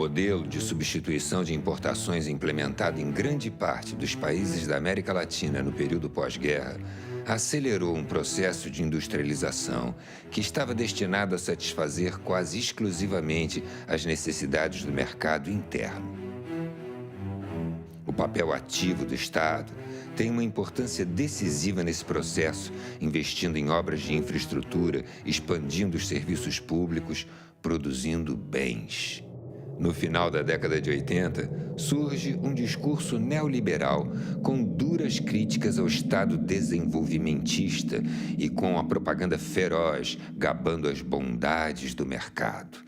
modelo de substituição de importações implementado em grande parte dos países da América Latina no período pós-guerra acelerou um processo de industrialização que estava destinado a satisfazer quase exclusivamente as necessidades do mercado interno. O papel ativo do Estado tem uma importância decisiva nesse processo, investindo em obras de infraestrutura, expandindo os serviços públicos, produzindo bens. No final da década de 80, surge um discurso neoliberal com duras críticas ao Estado desenvolvimentista e com a propaganda feroz gabando as bondades do mercado.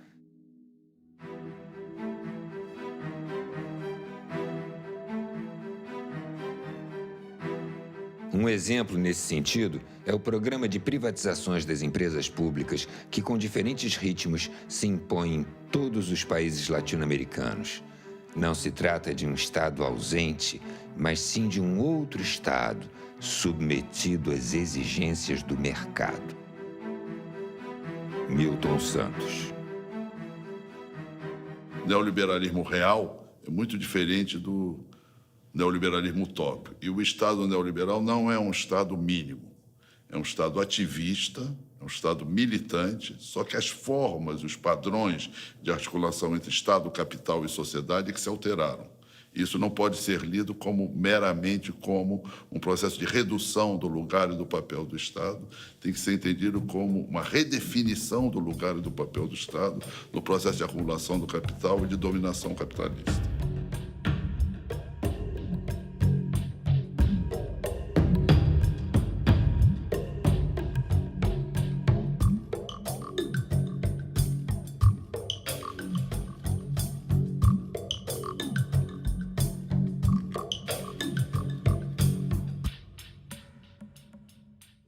Um exemplo nesse sentido é o programa de privatizações das empresas públicas que, com diferentes ritmos, se impõe em todos os países latino-americanos. Não se trata de um Estado ausente, mas sim de um outro Estado submetido às exigências do mercado. Milton Santos. O neoliberalismo real é muito diferente do neoliberalismo utópico. E o Estado neoliberal não é um Estado mínimo. É um Estado ativista, é um Estado militante, só que as formas, os padrões de articulação entre Estado, capital e sociedade é que se alteraram. Isso não pode ser lido meramente como um processo de redução do lugar e do papel do Estado, tem que ser entendido como uma redefinição do lugar e do papel do Estado no processo de acumulação do capital e de dominação capitalista.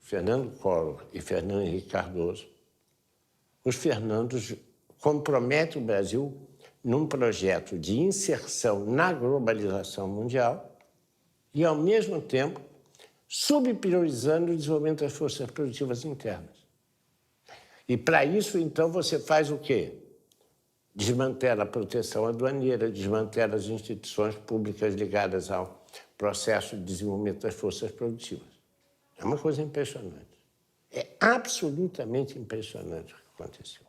Fernando Collor e Fernando Henrique Cardoso, os Fernandos comprometem o Brasil num projeto de inserção na globalização mundial e, ao mesmo tempo, subpriorizando o desenvolvimento das forças produtivas internas. E, para isso, então, você faz o quê? Desmantela a proteção aduaneira, desmantela as instituições públicas ligadas ao processo de desenvolvimento das forças produtivas. É uma coisa impressionante. É absolutamente impressionante o que aconteceu.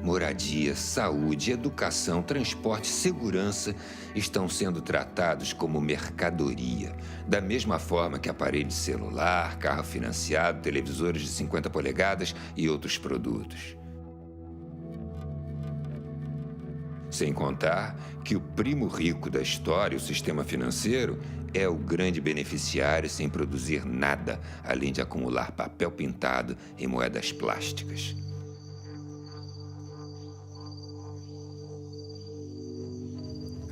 Moradia, saúde, educação, transporte, segurança estão sendo tratados como mercadoria, da mesma forma que aparelho de celular, carro financiado, televisores de 50 polegadas e outros produtos. Sem contar que o primo rico da história, o sistema financeiro, é o grande beneficiário sem produzir nada, além de acumular papel pintado e moedas plásticas.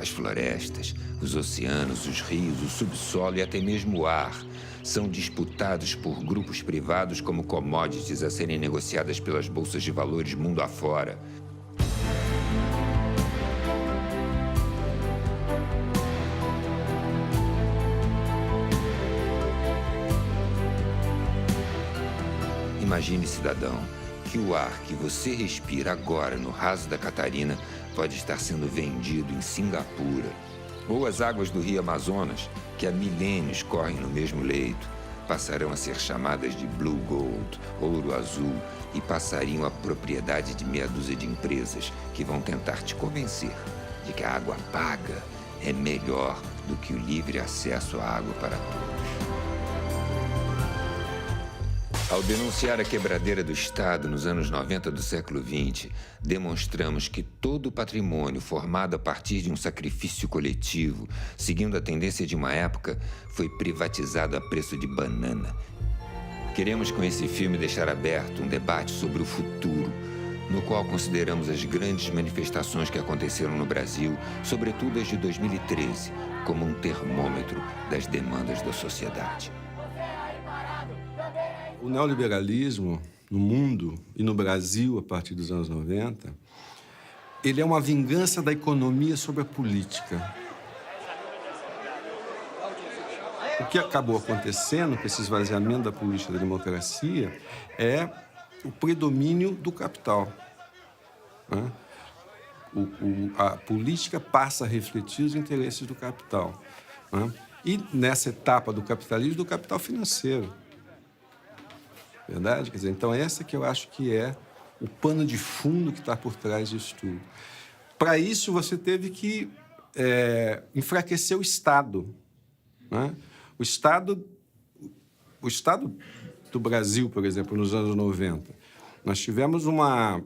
As florestas, os oceanos, os rios, o subsolo e até mesmo o ar são disputados por grupos privados como commodities a serem negociadas pelas bolsas de valores mundo afora. Imagine, cidadão, que o ar que você respira agora no raso da Catarina pode estar sendo vendido em Singapura. Ou as águas do Rio Amazonas, que há milênios correm no mesmo leito, passarão a ser chamadas de Blue Gold, ouro azul, e passariam a propriedade de meia dúzia de empresas que vão tentar te convencer de que a água paga é melhor do que o livre acesso à água para todos. Ao denunciar a quebradeira do Estado nos anos 90 do século XX, demonstramos que todo o patrimônio formado a partir de um sacrifício coletivo, seguindo a tendência de uma época, foi privatizado a preço de banana. Queremos com esse filme deixar aberto um debate sobre o futuro, no qual consideramos as grandes manifestações que aconteceram no Brasil, sobretudo as de 2013, como um termômetro das demandas da sociedade. O neoliberalismo no mundo e no Brasil, a partir dos anos 90, ele é uma vingança da economia sobre a política. O que acabou acontecendo com esse esvaziamento da política da democracia é o predomínio do capital. Né? A política passa a refletir os interesses do capital. Né? E nessa etapa do capitalismo, do capital financeiro. Verdade? Quer dizer, então essa que eu acho que é o pano de fundo que está por trás disso tudo. Para isso, você teve que enfraquecer o Estado. Né? O Estado do Brasil, por exemplo, nos anos 90, nós tivemos uma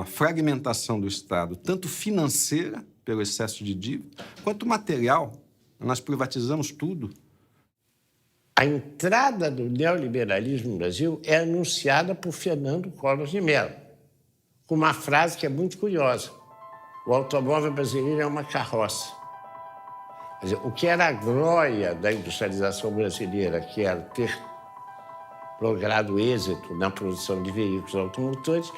fragmentação do Estado, tanto financeira, pelo excesso de dívida, quanto material. Nós privatizamos tudo. A entrada do neoliberalismo no Brasil é anunciada por Fernando Collor de Mello, com uma frase que é muito curiosa. O automóvel brasileiro é uma carroça. Quer dizer, o que era a glória da industrialização brasileira, que era ter logrado êxito na produção de veículos automotores,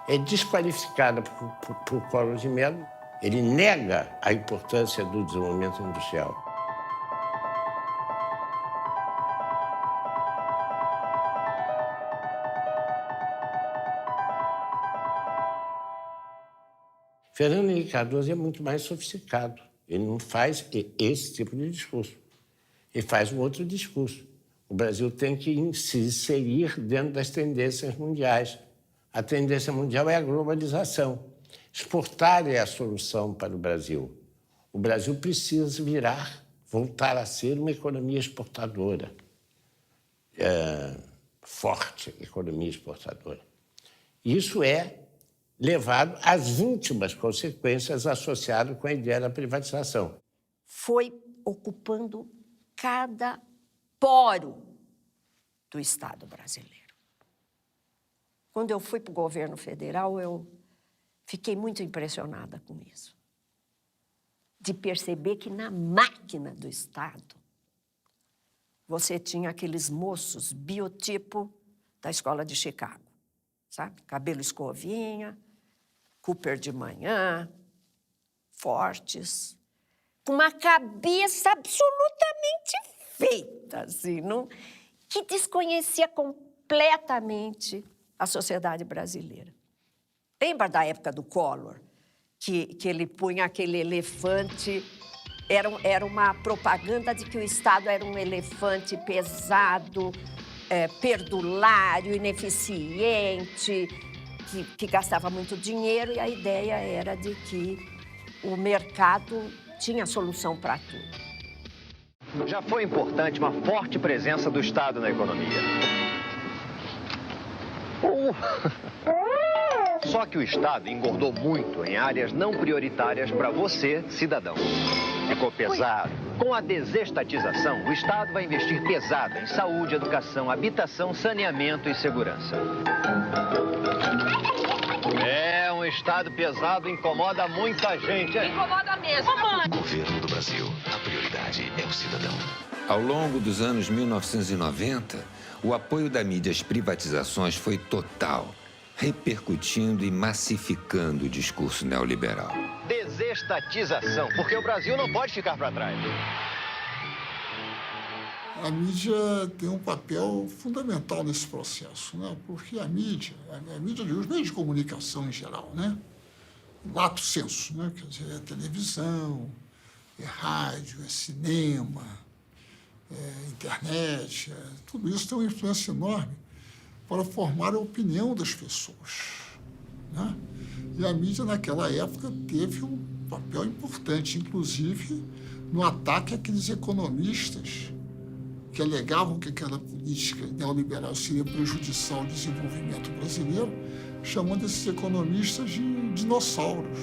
é desqualificada por Collor de Mello. Ele nega a importância do desenvolvimento industrial. Fernando Henrique Cardoso é muito mais sofisticado. Ele não faz esse tipo de discurso. Ele faz um outro discurso. O Brasil tem que se inserir dentro das tendências mundiais. A tendência mundial é a globalização. Exportar é a solução para o Brasil. O Brasil precisa voltar a ser uma economia exportadora. Forte economia exportadora. Isso é levado às últimas consequências associadas com a ideia da privatização. Foi ocupando cada poro do Estado brasileiro. Quando eu fui para o governo federal, eu fiquei muito impressionada com isso. De perceber que na máquina do Estado, você tinha aqueles moços biotipo da escola de Chicago, sabe? Cabelo escovinha, Cooper de manhã, fortes, com uma cabeça absolutamente feita, assim, que desconhecia completamente a sociedade brasileira. Lembra da época do Collor, que ele punha aquele elefante, era uma propaganda de que o Estado era um elefante pesado, perdulário, ineficiente, que gastava muito dinheiro, e a ideia era de que o mercado tinha solução para tudo. Já foi importante uma forte presença do Estado na economia. Só que o Estado engordou muito em áreas não prioritárias para você, cidadão. Ficou pesado. Com a desestatização, o Estado vai investir pesado em saúde, educação, habitação, saneamento e segurança. Um Estado pesado incomoda muita gente. Incomoda mesmo. Governo do Brasil, a prioridade é o cidadão. Ao longo dos anos 1990, o apoio da mídia às privatizações foi total, repercutindo e massificando o discurso neoliberal. Desestatização, porque o Brasil não pode ficar para trás. A mídia tem um papel fundamental nesse processo, né? Porque a mídia os meios de comunicação em geral, né? Lato sensu, né? Quer dizer, é televisão, é rádio, é cinema, internet, tudo isso tem uma influência enorme para formar a opinião das pessoas, né? E a mídia, naquela época, teve um papel importante, inclusive no ataque àqueles economistas que alegavam que aquela política neoliberal seria prejudicial ao desenvolvimento brasileiro, chamando esses economistas de dinossauros.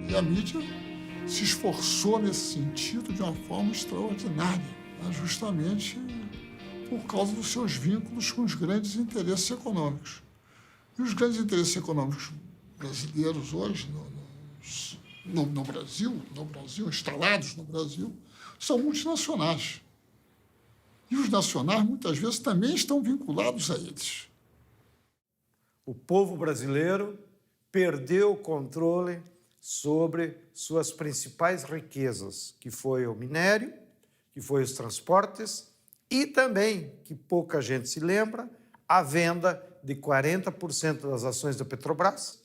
E a mídia se esforçou nesse sentido de uma forma extraordinária, né? Justamente por causa dos seus vínculos com os grandes interesses econômicos. E os grandes interesses econômicos brasileiros hoje, no Brasil, instalados no Brasil, são multinacionais. E os nacionais, muitas vezes, também estão vinculados a eles. O povo brasileiro perdeu o controle sobre suas principais riquezas, que foi o minério, que foi os transportes e também, que pouca gente se lembra, a venda de 40% das ações da Petrobras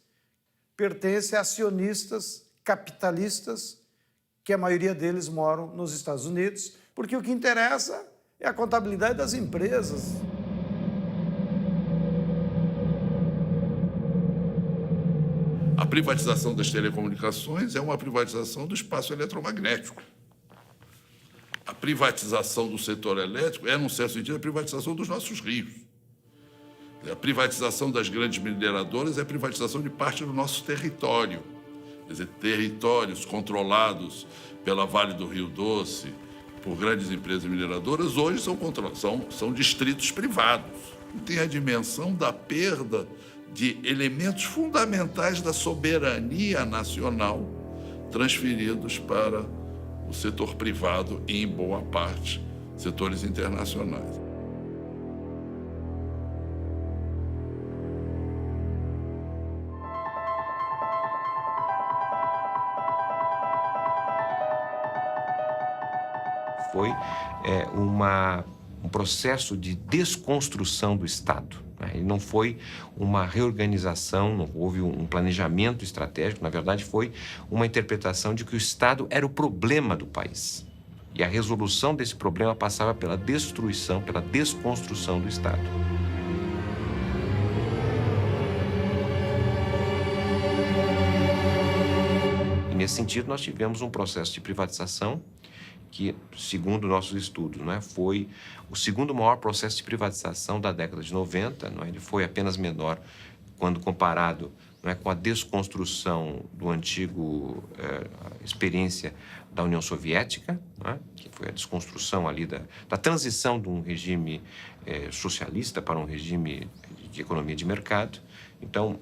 pertence a acionistas capitalistas, que a maioria deles moram nos Estados Unidos, porque o que interessa é a contabilidade das empresas. A privatização das telecomunicações é uma privatização do espaço eletromagnético. A privatização do setor elétrico é, num certo sentido, a privatização dos nossos rios. A privatização das grandes mineradoras é a privatização de parte do nosso território. Quer dizer, territórios controlados pela Vale do Rio Doce, por grandes empresas mineradoras, hoje são distritos privados. Tem a dimensão da perda de elementos fundamentais da soberania nacional transferidos para o setor privado e, em boa parte, setores internacionais. Foi um processo de desconstrução do Estado. Ele não foi uma reorganização, não houve um planejamento estratégico, na verdade foi uma interpretação de que o Estado era o problema do país. E a resolução desse problema passava pela destruição, pela desconstrução do Estado. E nesse sentido nós tivemos um processo de privatização que, segundo nossos estudos, foi o segundo maior processo de privatização da década de 90. Ele foi apenas menor quando comparado com a desconstrução do antigo experiência da União Soviética, que foi a desconstrução ali da transição de um regime socialista para um regime de economia de mercado. Então,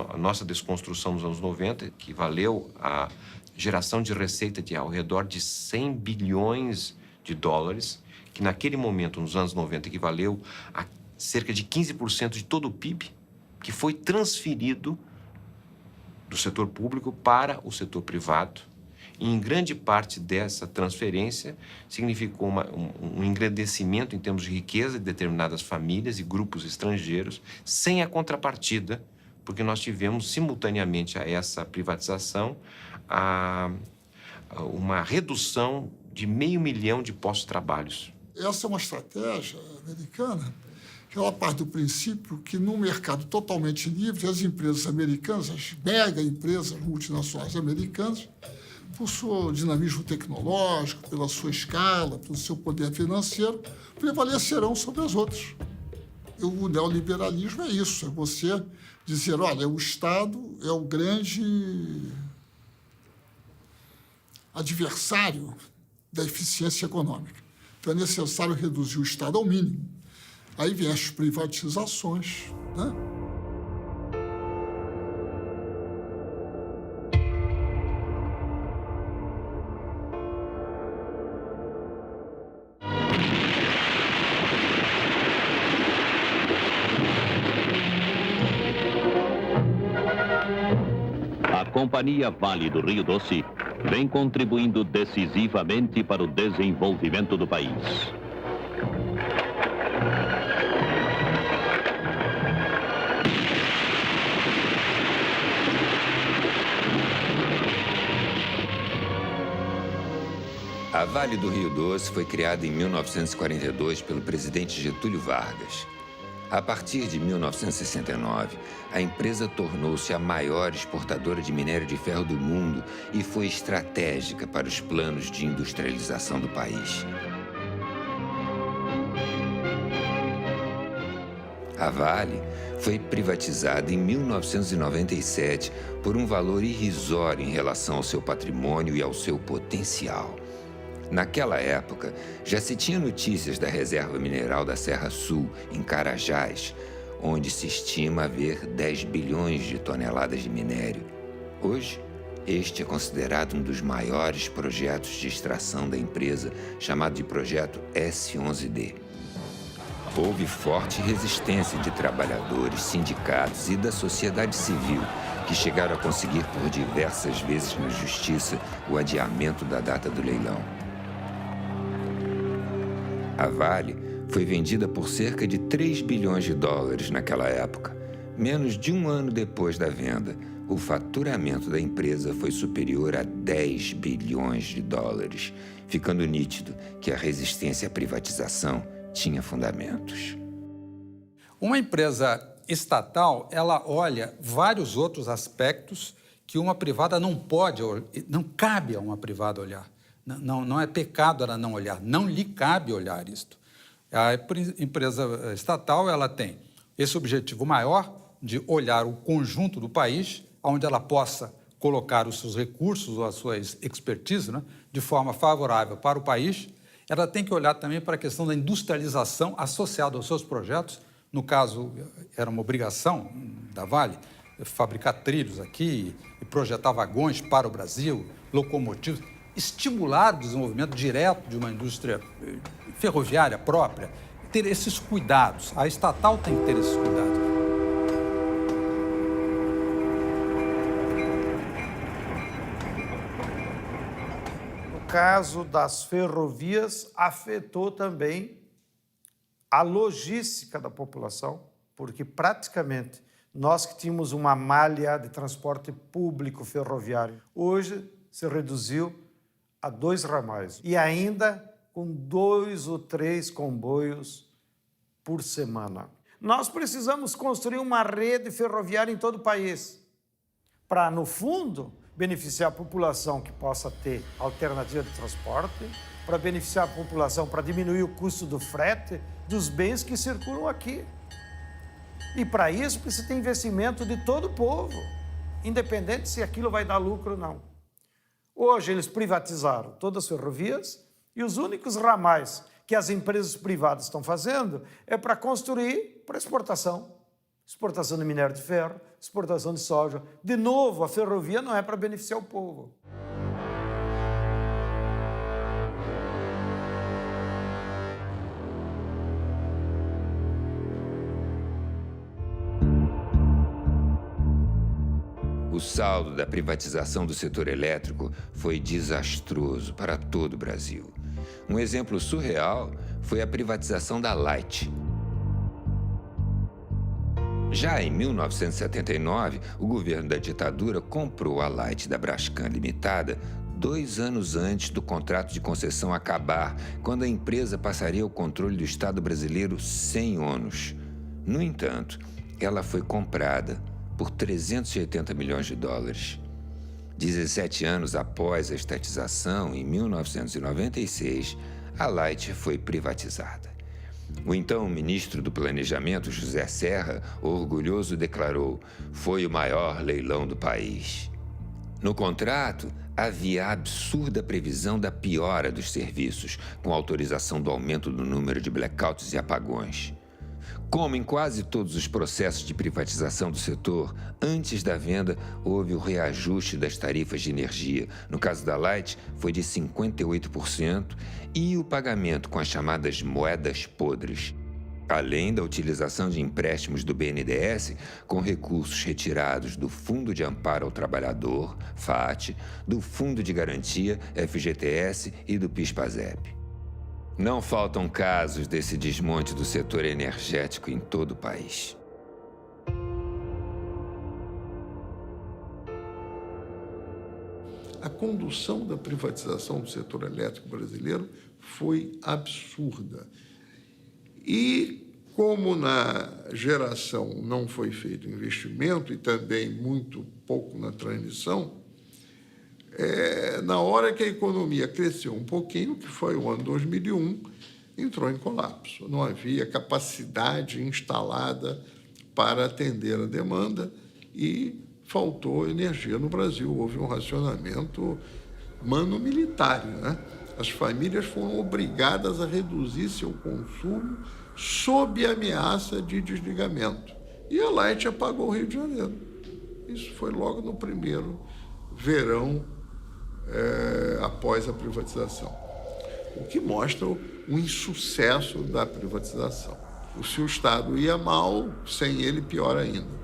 a nossa desconstrução nos anos 90, que valeu a geração de receita de ao redor de 100 bilhões de dólares, que naquele momento, nos anos 90, equivaleu a cerca de 15% de todo o PIB, que foi transferido do setor público para o setor privado. E, em grande parte dessa transferência, significou um engrandecimento em termos de riqueza de determinadas famílias e grupos estrangeiros, sem a contrapartida, porque nós tivemos, simultaneamente a essa privatização, uma redução de 500 mil de postos de trabalho. Essa é uma estratégia americana que ela parte do princípio que, num mercado totalmente livre, as empresas americanas, as mega empresas multinacionais americanas, por seu dinamismo tecnológico, pela sua escala, pelo seu poder financeiro, prevalecerão sobre as outras. E o neoliberalismo é isso, é você dizer, olha, o Estado é o grande adversário da eficiência econômica. Então, é necessário reduzir o Estado ao mínimo. Aí vem as privatizações, né? A Companhia Vale do Rio Doce vem contribuindo decisivamente para o desenvolvimento do país. A Vale do Rio Doce foi criada em 1942 pelo presidente Getúlio Vargas. A partir de 1969, a empresa tornou-se a maior exportadora de minério de ferro do mundo e foi estratégica para os planos de industrialização do país. A Vale foi privatizada em 1997 por um valor irrisório em relação ao seu patrimônio e ao seu potencial. Naquela época, já se tinha notícias da reserva mineral da Serra Sul, em Carajás, onde se estima haver 10 bilhões de toneladas de minério. Hoje, este é considerado um dos maiores projetos de extração da empresa, chamado de Projeto S11D. Houve forte resistência de trabalhadores, sindicatos e da sociedade civil, que chegaram a conseguir por diversas vezes na justiça o adiamento da data do leilão. A Vale foi vendida por cerca de 3 bilhões de dólares naquela época. Menos de um ano depois da venda, o faturamento da empresa foi superior a 10 bilhões de dólares, ficando nítido que a resistência à privatização tinha fundamentos. Uma empresa estatal, ela olha vários outros aspectos que uma privada não pode, não cabe a uma privada olhar. Não é pecado ela não olhar, não lhe cabe olhar isto. A empresa estatal, ela tem esse objetivo maior de olhar o conjunto do país, onde ela possa colocar os seus recursos ou as suas expertise, né, de forma favorável para o país. Ela tem que olhar também para a questão da industrialização associada aos seus projetos. No caso, era uma obrigação da Vale fabricar trilhos aqui e projetar vagões para o Brasil, locomotivas, estimular o desenvolvimento direto de uma indústria ferroviária própria, ter esses cuidados. A estatal tem que ter esses cuidados. No caso das ferrovias, afetou também a logística da população, porque praticamente nós que tínhamos uma malha de transporte público ferroviário, hoje se reduziu a 2 ramais e ainda com 2 ou 3 comboios por semana. Nós precisamos construir uma rede ferroviária em todo o país para, no fundo, beneficiar a população que possa ter alternativa de transporte, para beneficiar a população, para diminuir o custo do frete dos bens que circulam aqui. E para isso precisa ter investimento de todo o povo, independente se aquilo vai dar lucro ou não. Hoje eles privatizaram todas as ferrovias e os únicos ramais que as empresas privadas estão fazendo é para construir para exportação. Exportação de minério de ferro, exportação de soja. De novo, a ferrovia não é para beneficiar o povo. O saldo da privatização do setor elétrico foi desastroso para todo o Brasil. Um exemplo surreal foi a privatização da Light. Já em 1979, o governo da ditadura comprou a Light da Brascan Limitada 2 anos antes do contrato de concessão acabar, quando a empresa passaria ao controle do Estado brasileiro sem ônus. No entanto, ela foi comprada por 380 milhões de dólares. 17 anos após a estatização, em 1996, a Light foi privatizada. O então ministro do Planejamento, José Serra, orgulhoso, declarou: "Foi o maior leilão do país." No contrato, havia a absurda previsão da piora dos serviços, com autorização do aumento do número de blackouts e apagões. Como em quase todos os processos de privatização do setor, antes da venda houve o reajuste das tarifas de energia. No caso da Light, foi de 58% e o pagamento com as chamadas moedas podres. Além da utilização de empréstimos do BNDES com recursos retirados do Fundo de Amparo ao Trabalhador, FAT, do Fundo de Garantia, FGTS e do PIS/PASEP. Não faltam casos desse desmonte do setor energético em todo o país. A condução da privatização do setor elétrico brasileiro foi absurda. E, como na geração não foi feito investimento e também muito pouco na transmissão, na hora que a economia cresceu um pouquinho, que foi o ano 2001, entrou em colapso. Não havia capacidade instalada para atender a demanda e faltou energia no Brasil. Houve um racionamento mano-militar, né? As famílias foram obrigadas a reduzir seu consumo sob ameaça de desligamento. E a Light apagou o Rio de Janeiro. Isso foi logo no primeiro verão após a privatização. O que mostra o insucesso da privatização. Se o Estado ia mal, sem ele, pior ainda.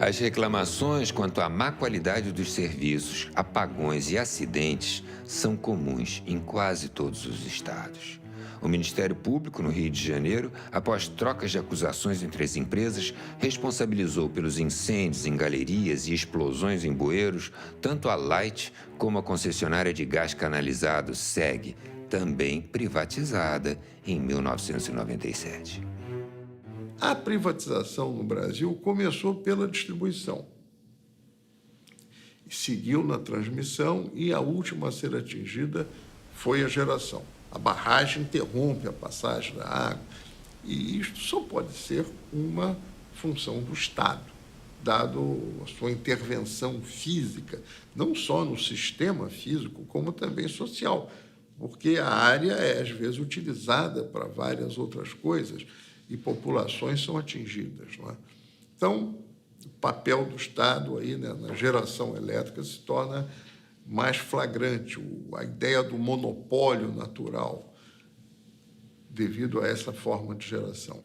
As reclamações quanto à má qualidade dos serviços, apagões e acidentes são comuns em quase todos os estados. O Ministério Público, no Rio de Janeiro, após trocas de acusações entre as empresas, responsabilizou pelos incêndios em galerias e explosões em bueiros tanto a Light como a concessionária de gás canalizado SEG, também privatizada em 1997. A privatização no Brasil começou pela distribuição, seguiu na transmissão e a última a ser atingida foi a geração. A barragem interrompe a passagem da água e isto só pode ser uma função do Estado, dado a sua intervenção física, não só no sistema físico, como também social, porque a área é, às vezes, utilizada para várias outras coisas e populações são atingidas, não é? Então, o papel do Estado aí, né, na geração elétrica se torna mais flagrante, a ideia do monopólio natural devido a essa forma de geração.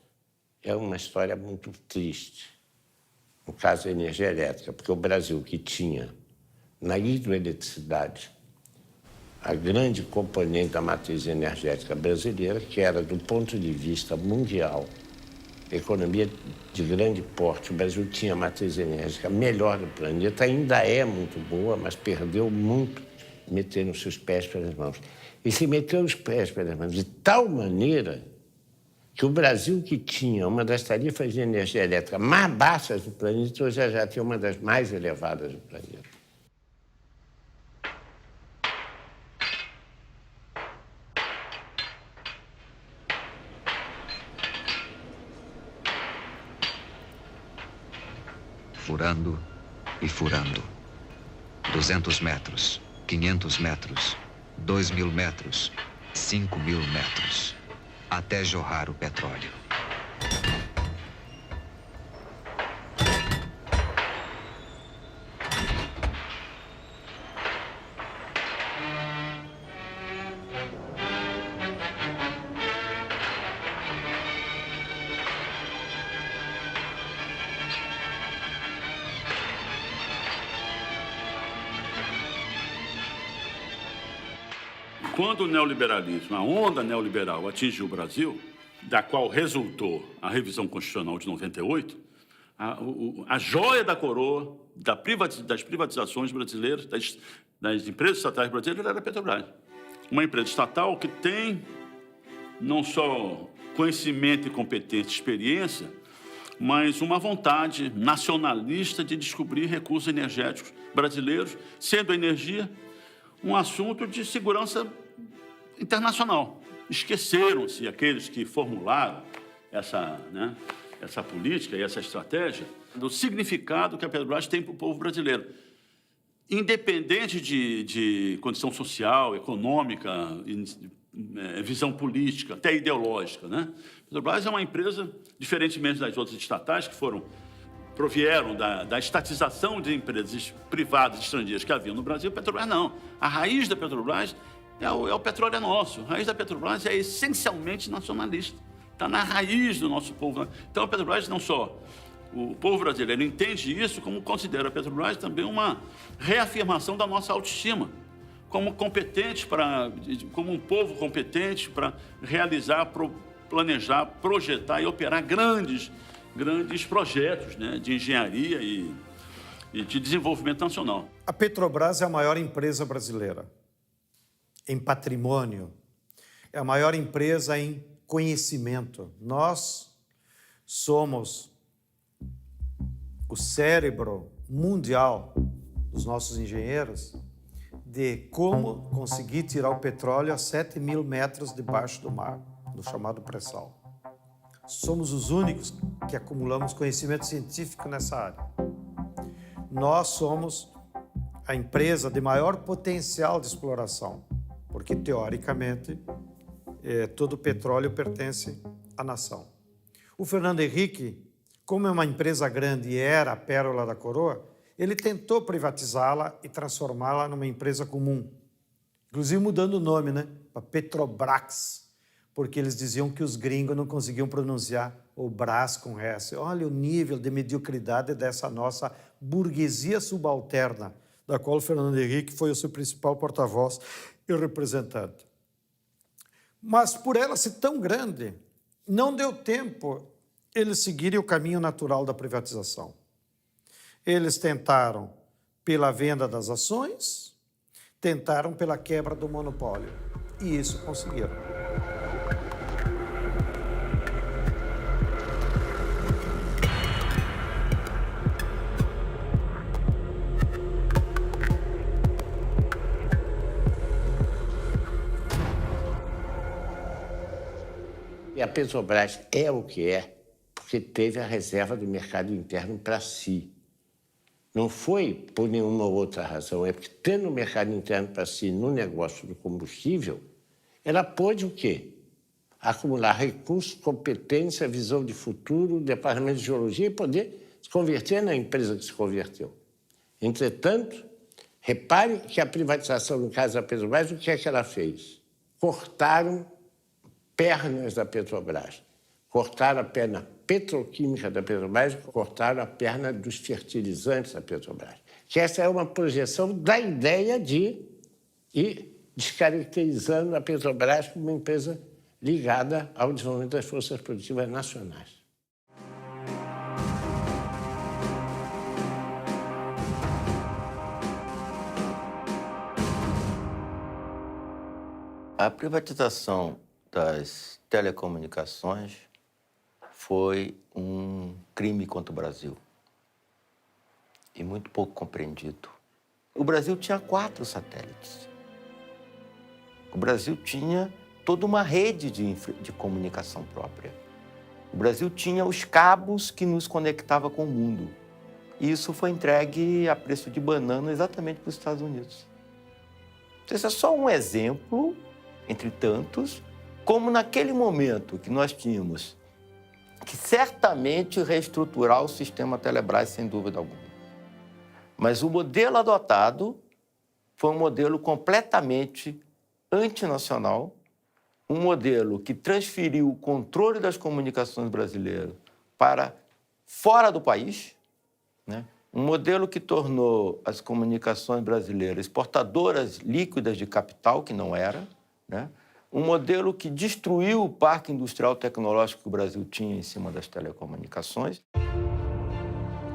É uma história muito triste, no caso da energia elétrica, porque o Brasil, que tinha na hidroeletricidade a grande componente da matriz energética brasileira, que era, do ponto de vista mundial, economia de grande porte, o Brasil tinha a matriz energética melhor do planeta, ainda é muito boa, mas perdeu muito metendo os seus pés pelas mãos. E se meteu os pés pelas mãos de tal maneira que o Brasil, que tinha uma das tarifas de energia elétrica mais baixas do planeta, hoje já tem uma das mais elevadas do planeta. Furando e furando. 200 metros, 500 metros, 2.000 metros, 5.000 metros, até jorrar o petróleo. Quando o neoliberalismo, a onda neoliberal atingiu o Brasil, da qual resultou a revisão constitucional de 98, a joia da coroa das privatizações brasileiras, das empresas estatais brasileiras, era a Petrobras. Uma empresa estatal que tem não só conhecimento e competência, experiência, mas uma vontade nacionalista de descobrir recursos energéticos brasileiros, sendo a energia um assunto de segurança internacional. Esqueceram-se aqueles que formularam essa política e essa estratégia do significado que a Petrobras tem para o povo brasileiro. Independente de condição social, econômica, visão política, até ideológica, né? A Petrobras é uma empresa, diferentemente das outras estatais, que provieram da estatização de empresas privadas estrangeiras que haviam no Brasil. A Petrobras não. A raiz da Petrobras o petróleo é nosso. A raiz da Petrobras é essencialmente nacionalista. Está na raiz do nosso povo. Então, a Petrobras não só... O povo brasileiro entende isso, como considera a Petrobras também uma reafirmação da nossa autoestima, como como um povo competente para realizar, planejar, projetar e operar grandes projetos, né, de engenharia e de desenvolvimento nacional. A Petrobras é a maior empresa brasileira em patrimônio, é a maior empresa em conhecimento. Nós somos o cérebro mundial dos nossos engenheiros de como conseguir tirar o petróleo a 7.000 metros debaixo do mar, no chamado pré-sal. Somos os únicos que acumulamos conhecimento científico nessa área. Nós somos a empresa de maior potencial de exploração, porque, teoricamente, todo o petróleo pertence à nação. O Fernando Henrique, como é uma empresa grande e era a pérola da coroa, ele tentou privatizá-la e transformá-la numa empresa comum. Inclusive mudando o nome, né? Para Petrobras, porque eles diziam que os gringos não conseguiam pronunciar o Brás com S. Olha o nível de mediocridade dessa nossa burguesia subalterna, da qual o Fernando Henrique foi o seu principal porta-voz e representante. Mas por ela ser tão grande, não deu tempo eles seguirem o caminho natural da privatização. Eles tentaram pela venda das ações, tentaram pela quebra do monopólio, e isso conseguiram. E a Petrobras é o que é porque teve a reserva do mercado interno para si. Não foi por nenhuma outra razão, é porque tendo o mercado interno para si no negócio do combustível, ela pôde o quê? Acumular recursos, competência, visão de futuro, departamento de geologia e poder se converter na empresa que se converteu. Entretanto, repare que a privatização, no caso da Petrobras, o que é que ela fez? Cortaram pernas da Petrobras. Cortaram a perna petroquímica da Petrobras, cortaram a perna dos fertilizantes da Petrobras. Que essa é uma projeção da ideia de ir descaracterizando a Petrobras como uma empresa ligada ao desenvolvimento das forças produtivas nacionais. A privatização das telecomunicações foi um crime contra o Brasil e muito pouco compreendido. O Brasil tinha 4 satélites. O Brasil tinha toda uma rede de comunicação própria. O Brasil tinha os cabos que nos conectavam com o mundo. E isso foi entregue a preço de banana exatamente para os Estados Unidos. Então, esse é só um exemplo, entre tantos, como naquele momento que nós tínhamos que certamente reestruturar o sistema Telebrás, sem dúvida alguma. Mas o modelo adotado foi um modelo completamente antinacional, um modelo que transferiu o controle das comunicações brasileiras para fora do país, né? Um modelo que tornou as comunicações brasileiras exportadoras líquidas de capital, que não era, né? Um modelo que destruiu o parque industrial tecnológico que o Brasil tinha em cima das telecomunicações.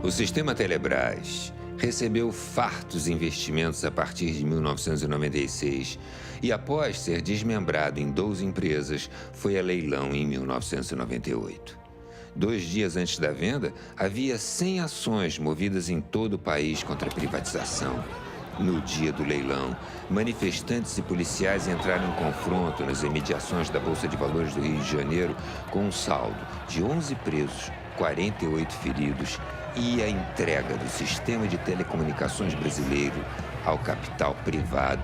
O sistema Telebrás recebeu fartos investimentos a partir de 1996 e, após ser desmembrado em 12 empresas, foi a leilão em 1998. 2 dias antes da venda, havia 100 ações movidas em todo o país contra a privatização. No dia do leilão, manifestantes e policiais entraram em confronto nas imediações da Bolsa de Valores do Rio de Janeiro com um saldo de 11 presos, 48 feridos e a entrega do sistema de telecomunicações brasileiro ao capital privado.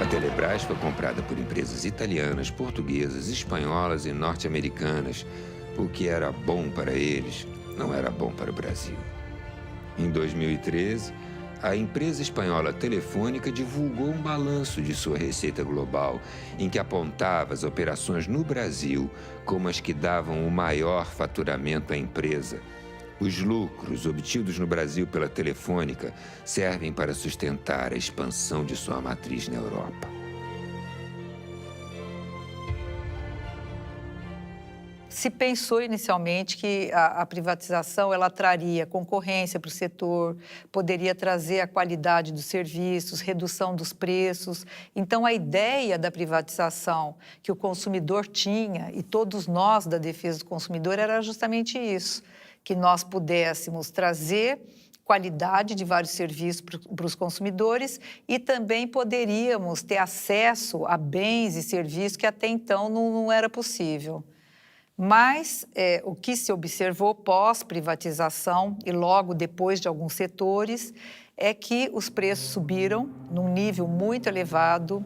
A Telebrás foi comprada por empresas italianas, portuguesas, espanholas e norte-americanas. O que era bom para eles não era bom para o Brasil. Em 2013, a empresa espanhola Telefônica divulgou um balanço de sua receita global, em que apontava as operações no Brasil como as que davam o maior faturamento à empresa. Os lucros obtidos no Brasil pela Telefônica servem para sustentar a expansão de sua matriz na Europa. Se pensou inicialmente que a privatização ela traria concorrência para o setor, poderia trazer a qualidade dos serviços, redução dos preços. Então, a ideia da privatização que o consumidor tinha, e todos nós da defesa do consumidor, era justamente isso, que nós pudéssemos trazer qualidade de vários serviços para os consumidores e também poderíamos ter acesso a bens e serviços que até então não era possível. Mas o que se observou pós-privatização e logo depois de alguns setores é que os preços subiram num nível muito elevado.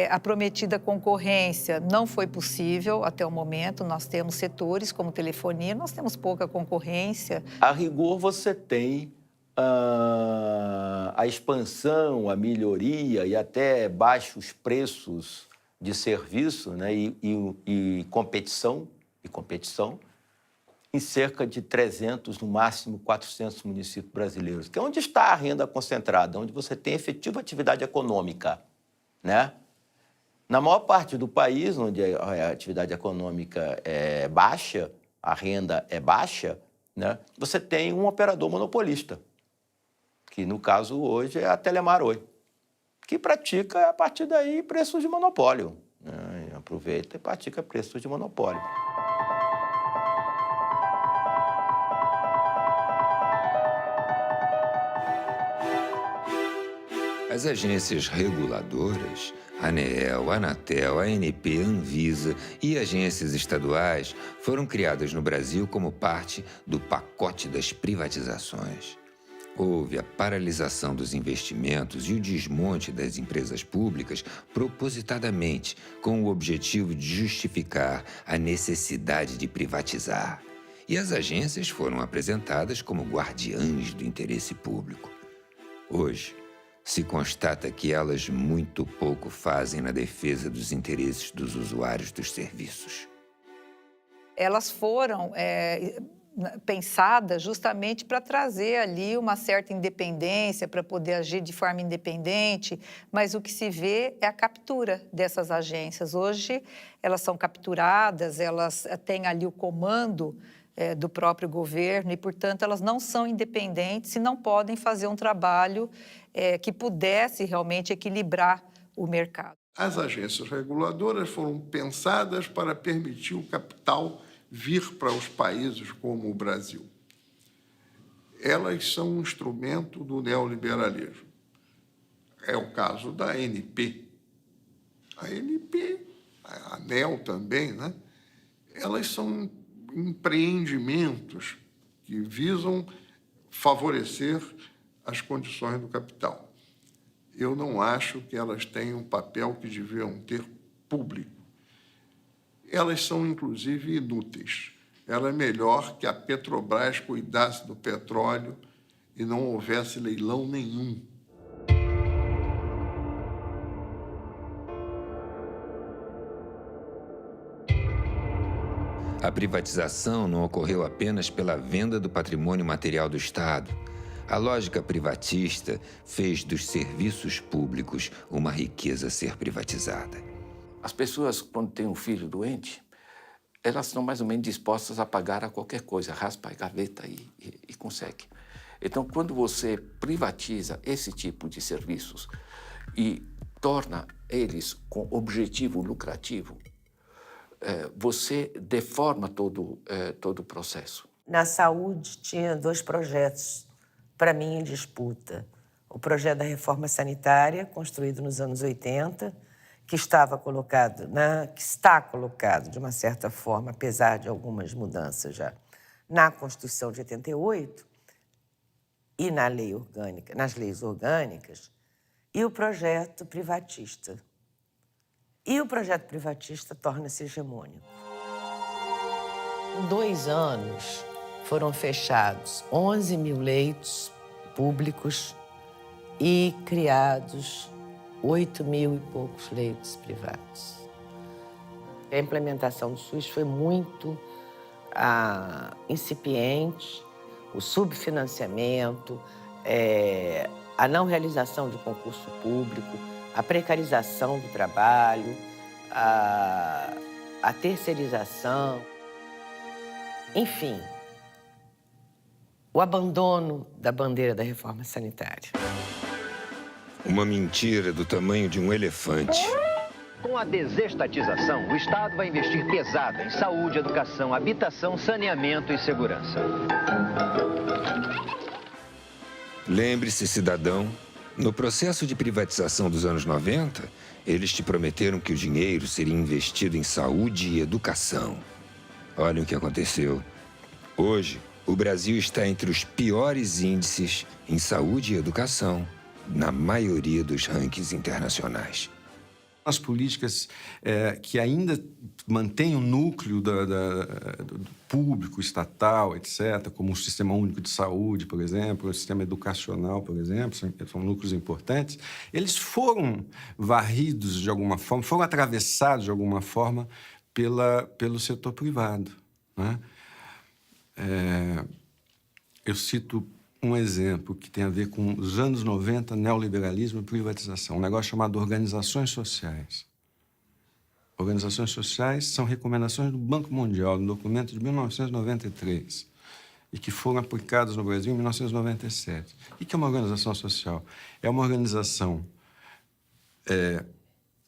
A prometida concorrência não foi possível até o momento. Nós temos setores como telefonia, nós temos pouca concorrência. A rigor, você tem a expansão, a melhoria e até baixos preços de serviço, né, e competição em cerca de 300, no máximo 400 municípios brasileiros, que é onde está a renda concentrada, onde você tem efetiva atividade econômica, né? Na maior parte do país, onde a atividade econômica é baixa, a renda é baixa, né, você tem um operador monopolista, que no caso hoje é a Telemar Oi, que pratica, a partir daí, preços de monopólio, né? Aproveita e pratica preços de monopólio. As agências reguladoras, ANEEL, Anatel, ANP, Anvisa e agências estaduais foram criadas no Brasil como parte do pacote das privatizações. Houve a paralisação dos investimentos e o desmonte das empresas públicas propositadamente, com o objetivo de justificar a necessidade de privatizar. E as agências foram apresentadas como guardiãs do interesse público. Hoje, se constata que elas muito pouco fazem na defesa dos interesses dos usuários dos serviços. Elas foram pensadas justamente para trazer ali uma certa independência, para poder agir de forma independente, mas o que se vê é a captura dessas agências. Hoje, elas são capturadas, elas têm ali o comando do próprio governo e, portanto, elas não são independentes e não podem fazer um trabalho que pudesse realmente equilibrar o mercado. As agências reguladoras foram pensadas para permitir o capital vir para os países como o Brasil. Elas são um instrumento do neoliberalismo. É o caso da ANP. A ANP, a ANEL também, né? Elas são empreendimentos que visam favorecer as condições do capital. Eu não acho que elas tenham um papel que deviam ter público. Elas são, inclusive, inúteis. Era melhor que a Petrobras cuidasse do petróleo e não houvesse leilão nenhum. A privatização não ocorreu apenas pela venda do patrimônio material do Estado. A lógica privatista fez dos serviços públicos uma riqueza a ser privatizada. As pessoas, quando têm um filho doente, elas estão mais ou menos dispostas a pagar a qualquer coisa, raspa a gaveta e consegue. Então, quando você privatiza esse tipo de serviços e torna eles com objetivo lucrativo, você deforma todo o processo. Na saúde, tinha 2 projetos, para mim, em disputa. O projeto da reforma sanitária, construído nos anos 80, que está colocado, de uma certa forma, apesar de algumas mudanças já, na Constituição de 88 e na lei orgânica, nas leis orgânicas, e o projeto privatista. E o projeto privatista torna-se hegemônico. Em 2 anos, foram fechados 11 mil leitos públicos e criados 8 mil e poucos leitos privados. A implementação do SUS foi muito incipiente, o subfinanciamento, a não realização de concurso público, a precarização do trabalho, a terceirização. Enfim, o abandono da bandeira da reforma sanitária. Uma mentira do tamanho de um elefante. Com a desestatização, o Estado vai investir pesado em saúde, educação, habitação, saneamento e segurança. Lembre-se, cidadão, no processo de privatização dos anos 90, eles te prometeram que o dinheiro seria investido em saúde e educação. Olha o que aconteceu. Hoje, o Brasil está entre os piores índices em saúde e educação, na maioria dos rankings internacionais. As políticas que ainda mantêm o núcleo do público, estatal, etc., como o Sistema Único de Saúde, por exemplo, o Sistema Educacional, por exemplo, são núcleos importantes, eles foram varridos de alguma forma, foram atravessados de alguma forma pelo setor privado, né? Eu cito um exemplo que tem a ver com os anos 90, neoliberalismo e privatização, um negócio chamado organizações sociais. Organizações sociais são recomendações do Banco Mundial, no documento de 1993, e que foram aplicadas no Brasil em 1997. O que é uma organização social? É uma organização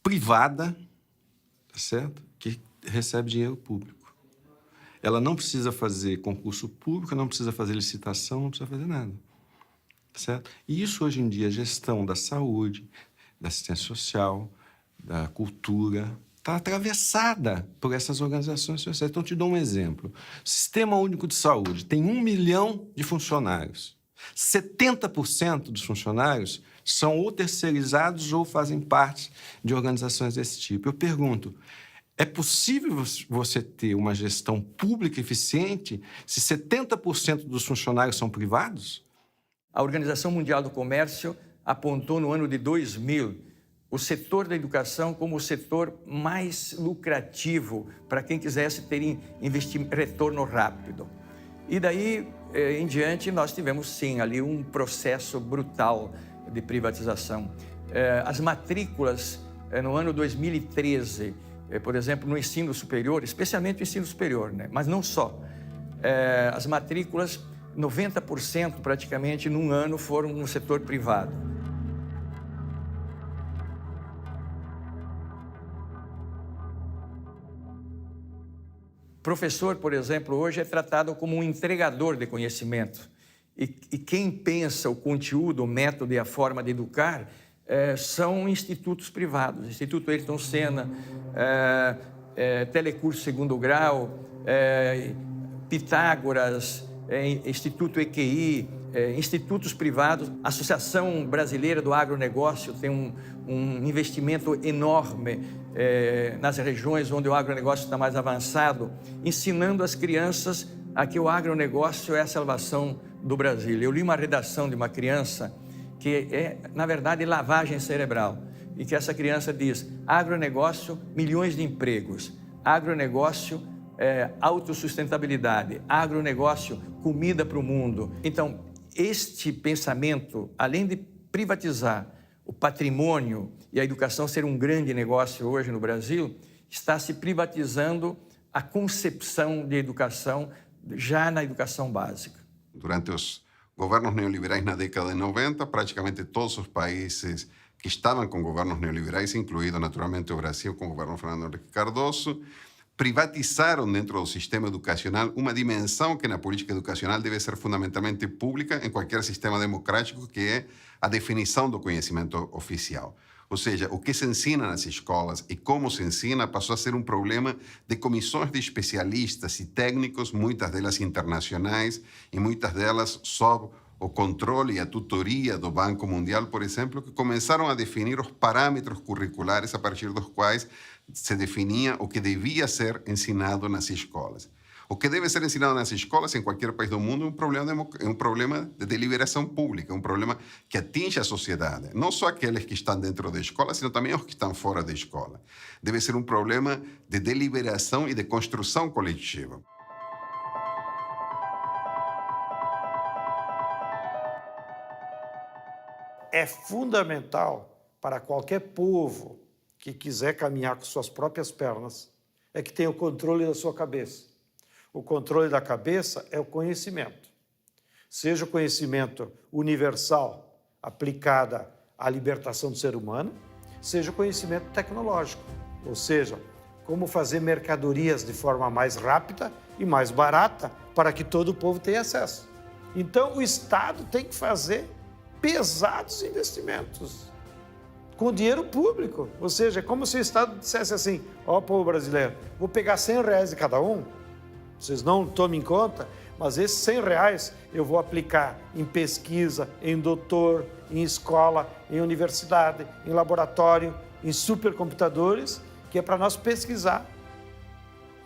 privada, tá certo? Que recebe dinheiro público. Ela não precisa fazer concurso público, não precisa fazer licitação, não precisa fazer nada. Certo? E isso, hoje em dia, a gestão da saúde, da assistência social, da cultura, está atravessada por essas organizações sociais. Então, te dou um exemplo. O Sistema Único de Saúde tem 1 milhão de funcionários. 70% dos funcionários são ou terceirizados ou fazem parte de organizações desse tipo. Eu pergunto, é possível você ter uma gestão pública eficiente se 70% dos funcionários são privados? A Organização Mundial do Comércio apontou no ano de 2000 o setor da educação como o setor mais lucrativo para quem quisesse ter retorno rápido. E daí em diante nós tivemos sim ali um processo brutal de privatização. As matrículas no ano 2013, por exemplo, no ensino superior, especialmente o ensino superior, né? Mas não só. As matrículas, 90% praticamente num ano foram no setor privado. Professor, por exemplo, hoje é tratado como um entregador de conhecimento. E quem pensa o conteúdo, o método e a forma de educar são institutos privados. Instituto Ayrton Senna, Telecurso Segundo Grau, Pitágoras, Instituto EQI, institutos privados. A Associação Brasileira do Agronegócio tem um investimento enorme nas regiões onde o agronegócio está mais avançado, ensinando as crianças a que o agronegócio é a salvação do Brasil. Eu li uma redação de uma criança que é, na verdade, lavagem cerebral, e que essa criança diz: agronegócio, milhões de empregos, agronegócio, autossustentabilidade, agronegócio, comida para o mundo. Então, este pensamento, além de privatizar o patrimônio e a educação ser um grande negócio hoje no Brasil, está se privatizando a concepção de educação já na educação básica. Durante os governos neoliberais na década de 90, praticamente todos os países que estavam com governos neoliberais, incluído naturalmente o Brasil com o governo Fernando Henrique Cardoso, privatizaram dentro do sistema educacional uma dimensão que na política educacional deve ser fundamentalmente pública em qualquer sistema democrático, que é a definição do conhecimento oficial. Ou seja, o que se ensina nas escolas e como se ensina passou a ser um problema de comissões de especialistas e técnicos, muitas delas internacionais e muitas delas sob o controle e a tutoria do Banco Mundial, por exemplo, que começaram a definir os parâmetros curriculares a partir dos quais se definia o que devia ser ensinado nas escolas. O que deve ser ensinado nas escolas em qualquer país do mundo é um problema de deliberação pública, um problema que atinge a sociedade. Não só aqueles que estão dentro da escola, sino também os que estão fora da escola. Deve ser um problema de deliberação e de construção coletiva. É fundamental para qualquer povo que quiser caminhar com suas próprias pernas, é que tenha o controle da sua cabeça. O controle da cabeça é o conhecimento. Seja o conhecimento universal aplicado à libertação do ser humano, seja o conhecimento tecnológico, ou seja, como fazer mercadorias de forma mais rápida e mais barata para que todo o povo tenha acesso. Então, o Estado tem que fazer pesados investimentos com dinheiro público. Ou seja, é como se o Estado dissesse assim, ó, povo brasileiro, vou pegar R$100 de cada um, vocês não tomem em conta, mas esses R$100 eu vou aplicar em pesquisa, em doutor, em escola, em universidade, em laboratório, em supercomputadores, que é para nós pesquisar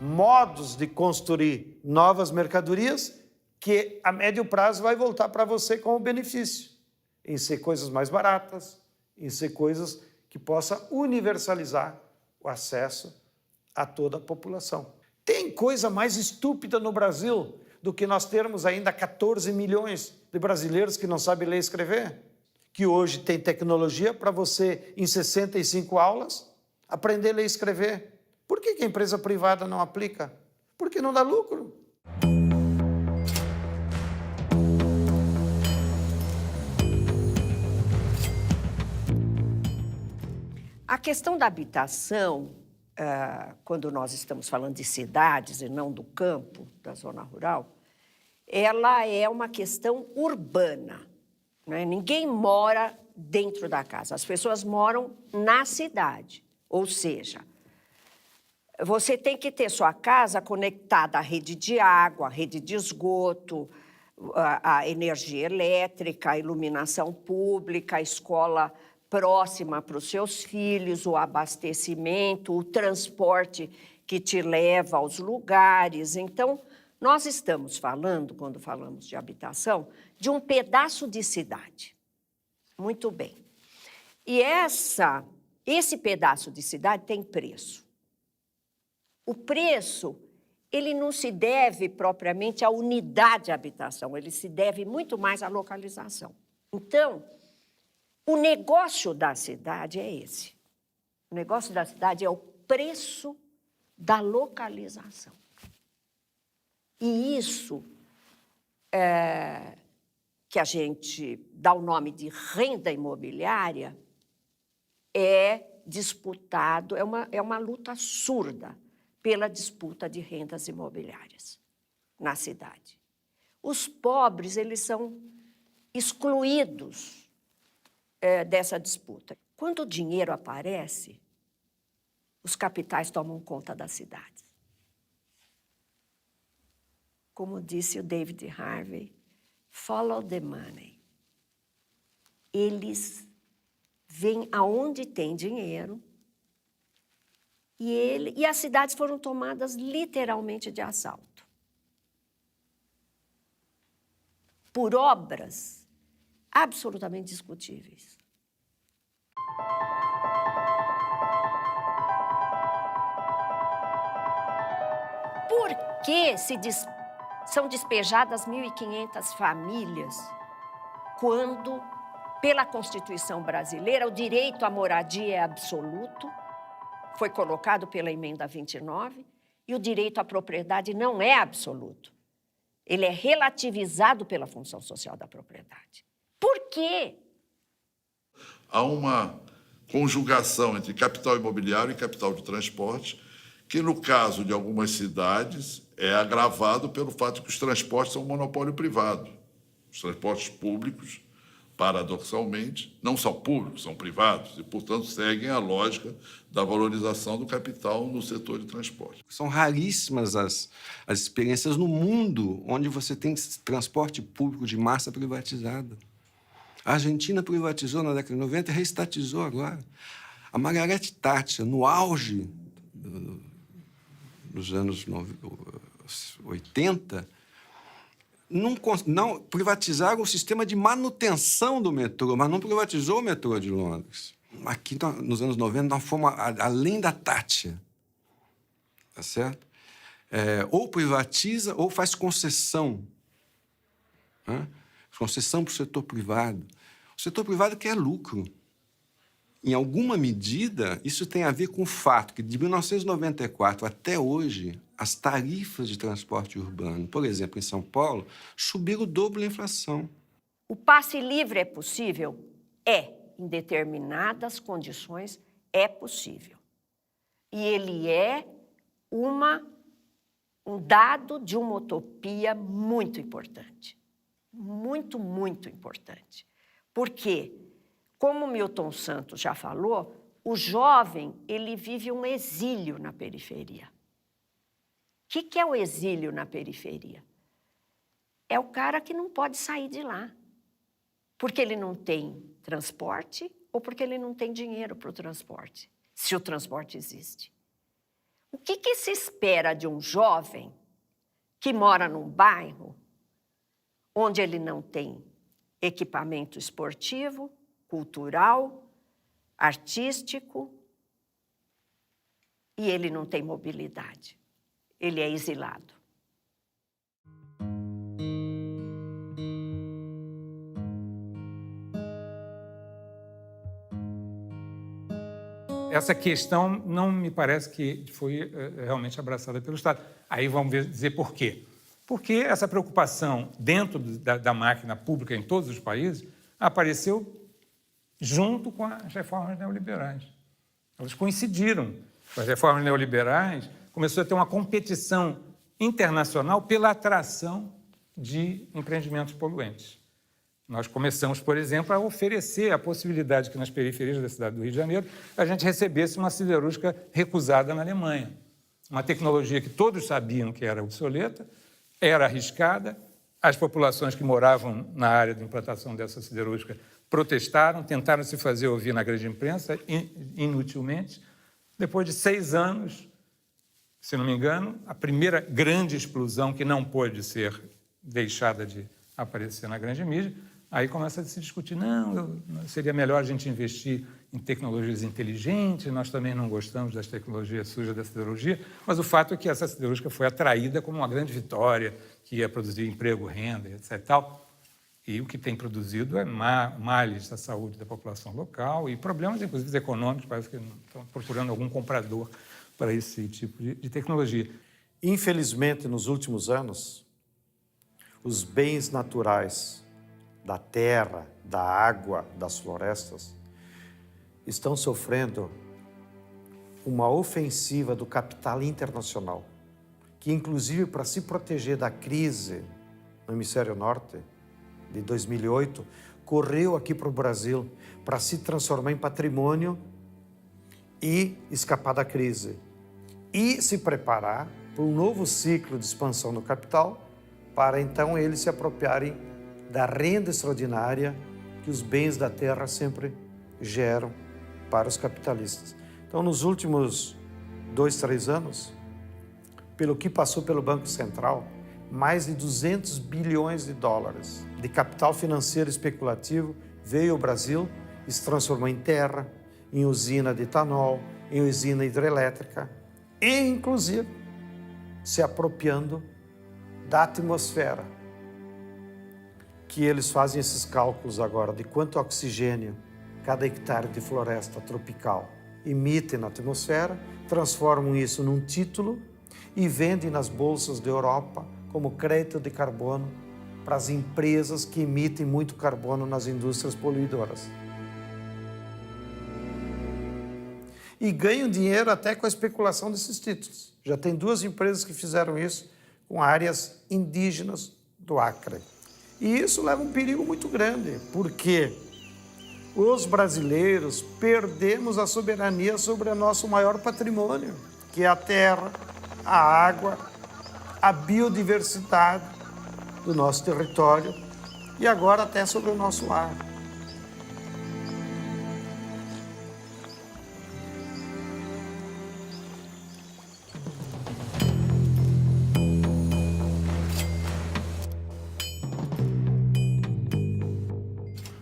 modos de construir novas mercadorias que a médio prazo vai voltar para você como benefício, em ser coisas mais baratas, em ser coisas que possa universalizar o acesso a toda a população. Tem coisa mais estúpida no Brasil do que nós termos ainda 14 milhões de brasileiros que não sabem ler e escrever? Que hoje tem tecnologia para você, em 65 aulas, aprender a ler e escrever. Por que a empresa privada não aplica? Porque não dá lucro. A questão da habitação, quando nós estamos falando de cidades e não do campo, da zona rural, ela é uma questão urbana, né? Ninguém mora dentro da casa, as pessoas moram na cidade. Ou seja, você tem que ter sua casa conectada à rede de água, à rede de esgoto, à energia elétrica, à iluminação pública, à escola próxima para os seus filhos, o abastecimento, o transporte que te leva aos lugares. Então, nós estamos falando, quando falamos de habitação, de um pedaço de cidade. Muito bem. E esse pedaço de cidade tem preço. O preço, ele não se deve propriamente à unidade de habitação, ele se deve muito mais à localização. Então, o negócio da cidade é esse. O negócio da cidade é o preço da localização. E isso que a gente dá o nome de renda imobiliária é disputado, é uma luta surda pela disputa de rendas imobiliárias na cidade. Os pobres, eles são excluídos dessa disputa. Quando o dinheiro aparece, os capitais tomam conta das cidades. Como disse o David Harvey, follow the money. Eles vêm aonde tem dinheiro e as cidades foram tomadas literalmente de assalto. Por obras absolutamente discutíveis. Por que são despejadas 1.500 famílias quando, pela Constituição brasileira, o direito à moradia é absoluto, foi colocado pela Emenda 29, e o direito à propriedade não é absoluto. Ele é relativizado pela função social da propriedade. Por quê? Há uma conjugação entre capital imobiliário e capital de transporte, que, no caso de algumas cidades, é agravado pelo fato de que os transportes são um monopólio privado. Os transportes públicos, paradoxalmente, não são públicos, são privados, e, portanto, seguem a lógica da valorização do capital no setor de transporte. São raríssimas as experiências no mundo onde você tem transporte público de massa privatizado. A Argentina privatizou na década de 90 e reestatizou agora. A Margaret Thatcher, no auge dos anos 80, não privatizaram o sistema de manutenção do metrô, mas não privatizou o metrô de Londres. Aqui, nos anos 90, nós fomos além da Thatcher. Tá certo? Ou privatiza ou faz concessão. Né? Concessão para o setor privado. O setor privado quer lucro. em alguma medida, isso tem a ver com o fato que, de 1994 até hoje, as tarifas de transporte urbano, por exemplo, em São Paulo, subiram o dobro da inflação. O passe livre é possível? É. Em determinadas condições, é possível. E ele é um dado de uma utopia muito importante. Muito, muito importante. Porque, como Milton Santos já falou, o jovem ele vive um exílio na periferia. O que é o exílio na periferia? É o cara que não pode sair de lá, porque ele não tem transporte ou porque ele não tem dinheiro para o transporte, se o transporte existe. O que se espera de um jovem que mora num bairro onde ele não tem equipamento esportivo, cultural, artístico, e ele não tem mobilidade? Ele é exilado. Essa questão não me parece que foi realmente abraçada pelo Estado. Aí vamos dizer por quê. Porque essa preocupação dentro da máquina pública em todos os países apareceu junto com as reformas neoliberais. Elas coincidiram. Com as reformas neoliberais, começou a ter uma competição internacional pela atração de empreendimentos poluentes. Nós começamos, por exemplo, a oferecer a possibilidade que nas periferias da cidade do Rio de Janeiro a gente recebesse uma siderúrgica recusada na Alemanha. Uma tecnologia que todos sabiam que era obsoleta, era arriscada, as populações que moravam na área de implantação dessa siderúrgica protestaram, tentaram se fazer ouvir na grande imprensa, inutilmente. Depois de 6 anos, se não me engano, a primeira grande explosão que não pôde ser deixada de aparecer na grande mídia, aí começa a se discutir, não, seria melhor a gente investir em tecnologias inteligentes, nós também não gostamos das tecnologias sujas da siderurgia, mas o fato é que essa siderúrgica foi atraída como uma grande vitória, que ia produzir emprego, renda, etc. e tal. E o que tem produzido é males à saúde da população local e problemas, inclusive, econômicos, parece que estão procurando algum comprador para esse tipo de tecnologia. Infelizmente, nos últimos anos, os bens naturais da terra, da água, das florestas, estão sofrendo uma ofensiva do capital internacional, que, inclusive, para se proteger da crise no hemisfério norte, de 2008, correu aqui para o Brasil para se transformar em patrimônio e escapar da crise. E se preparar para um novo ciclo de expansão do capital, para então eles se apropriarem da renda extraordinária que os bens da terra sempre geram para os capitalistas. Então, nos últimos 2, 3 anos, pelo que passou pelo Banco Central, mais de 200 bilhões de dólares de capital financeiro especulativo veio ao Brasil e se transformou em terra, em usina de etanol, em usina hidrelétrica e, inclusive, se apropriando da atmosfera, que eles fazem esses cálculos agora de quanto oxigênio cada hectare de floresta tropical emite na atmosfera, transformam isso num título e vendem nas bolsas da Europa como crédito de carbono para as empresas que emitem muito carbono nas indústrias poluidoras. E ganham dinheiro até com a especulação desses títulos. Já tem 2 empresas que fizeram isso com áreas indígenas do Acre. E isso leva um perigo muito grande, porque os brasileiros perdemos a soberania sobre o nosso maior patrimônio, que é a terra, a água, a biodiversidade do nosso território e agora até sobre o nosso ar.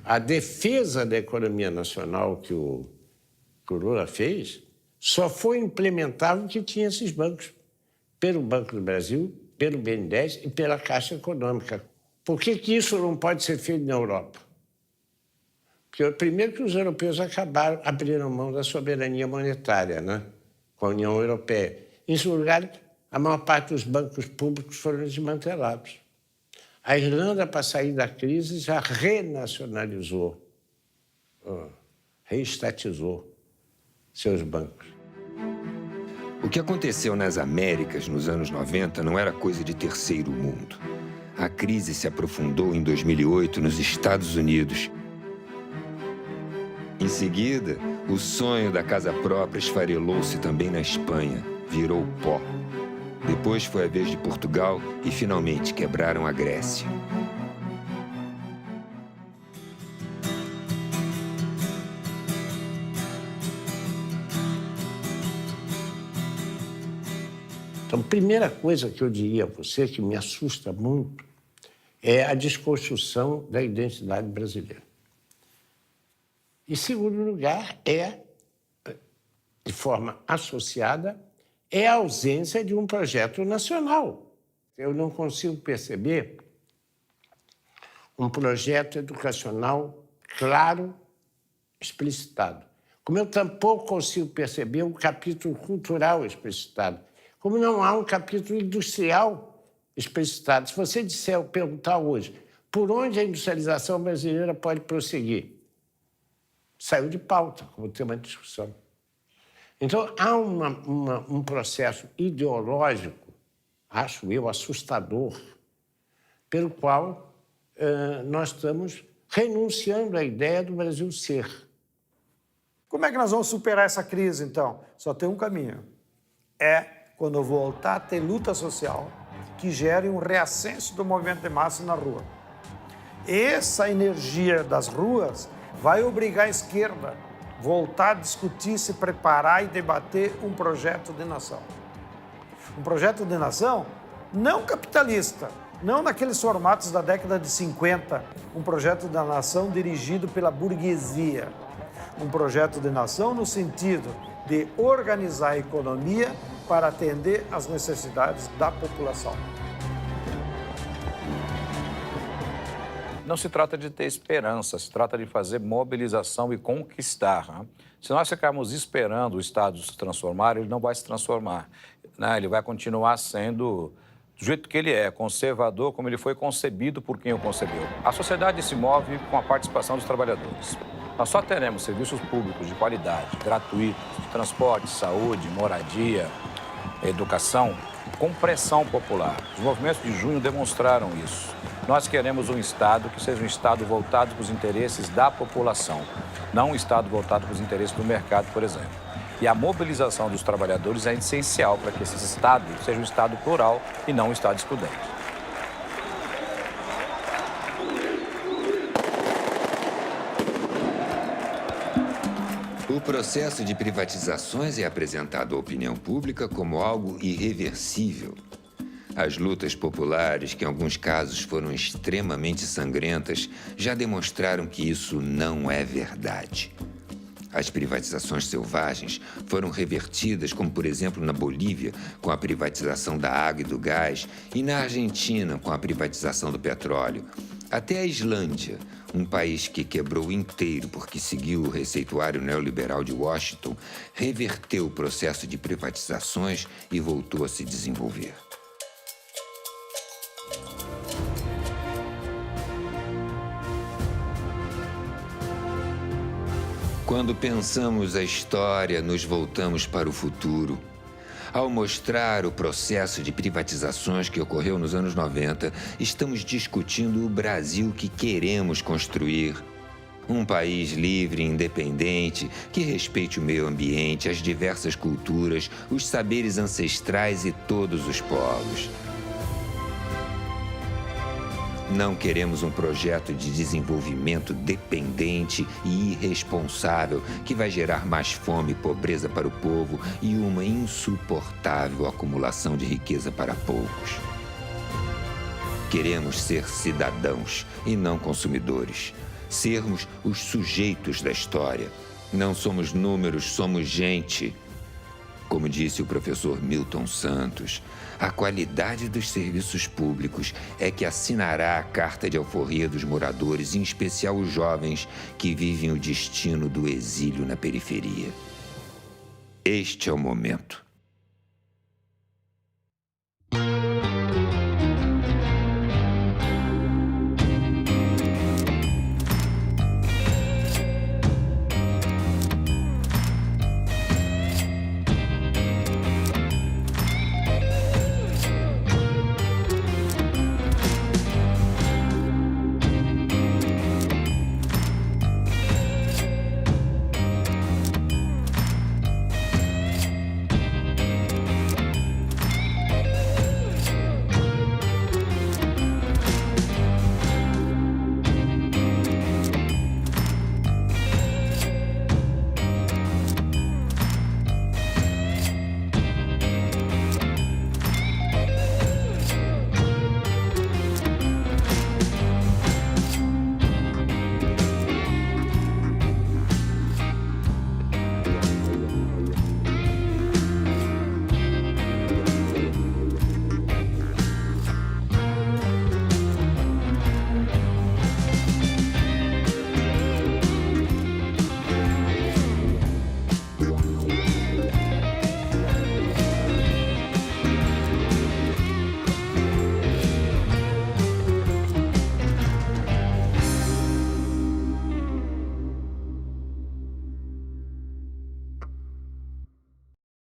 A defesa da economia nacional que o Lula fez só foi implementável porque tinha esses bancos, pelo Banco do Brasil, pelo BNDES e pela Caixa Econômica. Por que isso não pode ser feito na Europa? Porque, primeiro, que os europeus abriram mão da soberania monetária, né? Com a União Europeia. Em segundo lugar, a maior parte dos bancos públicos foram desmantelados. A Irlanda, para sair da crise, já renacionalizou, reestatizou seus bancos. O que aconteceu nas Américas nos anos 90 não era coisa de terceiro mundo. A crise se aprofundou em 2008 nos Estados Unidos. Em seguida, o sonho da casa própria esfarelou-se também na Espanha, virou pó. Depois foi a vez de Portugal e, finalmente, quebraram a Grécia. Então, a primeira coisa que eu diria a você, que me assusta muito, é a desconstrução da identidade brasileira. Em segundo lugar, de forma associada, é a ausência de um projeto nacional. Eu não consigo perceber um projeto educacional claro, explicitado. Como eu tampouco consigo perceber um capítulo cultural explicitado. Como não há um capítulo industrial explicitado. Se você perguntar hoje por onde a industrialização brasileira pode prosseguir, saiu de pauta como tema de discussão. Então, há um processo ideológico, acho eu, assustador, pelo qual nós estamos renunciando à ideia do Brasil ser. Como é que nós vamos superar essa crise, então? Só tem um caminho. É quando voltar a ter luta social que gere um reascenso do movimento de massa na rua. Essa energia das ruas vai obrigar a esquerda a voltar a discutir, se preparar e debater um projeto de nação. Um projeto de nação não capitalista, não naqueles formatos da década de 50, um projeto da nação dirigido pela burguesia. Um projeto de nação no sentido de organizar a economia para atender às necessidades da população. Não se trata de ter esperança, se trata de fazer mobilização e conquistar. Né? Se nós ficarmos esperando o Estado se transformar, ele não vai se transformar. Né? Ele vai continuar sendo do jeito que ele é, conservador, como ele foi concebido por quem o concebeu. A sociedade se move com a participação dos trabalhadores. Nós só teremos serviços públicos de qualidade, gratuitos, de transporte, saúde, moradia, educação, com pressão popular. Os movimentos de junho demonstraram isso. Nós queremos um Estado que seja um Estado voltado para os interesses da população, não um Estado voltado para os interesses do mercado, por exemplo. E a mobilização dos trabalhadores é essencial para que esse Estado seja um Estado plural e não um Estado excludente. O processo de privatizações é apresentado à opinião pública como algo irreversível. As lutas populares, que em alguns casos foram extremamente sangrentas, já demonstraram que isso não é verdade. As privatizações selvagens foram revertidas, como, por exemplo, na Bolívia, com a privatização da água e do gás, e na Argentina, com a privatização do petróleo. Até a Islândia, um país que quebrou inteiro porque seguiu o receituário neoliberal de Washington, reverteu o processo de privatizações e voltou a se desenvolver. Quando pensamos a história, nos voltamos para o futuro. Ao mostrar o processo de privatizações que ocorreu nos anos 90, estamos discutindo o Brasil que queremos construir. Um país livre e independente, que respeite o meio ambiente, as diversas culturas, os saberes ancestrais e todos os povos. Não queremos um projeto de desenvolvimento dependente e irresponsável que vai gerar mais fome e pobreza para o povo e uma insuportável acumulação de riqueza para poucos. Queremos ser cidadãos e não consumidores. Sermos os sujeitos da história. Não somos números, somos gente. Como disse o professor Milton Santos, a qualidade dos serviços públicos é que assinará a carta de alforria dos moradores, em especial os jovens que vivem o destino do exílio na periferia. Este é o momento.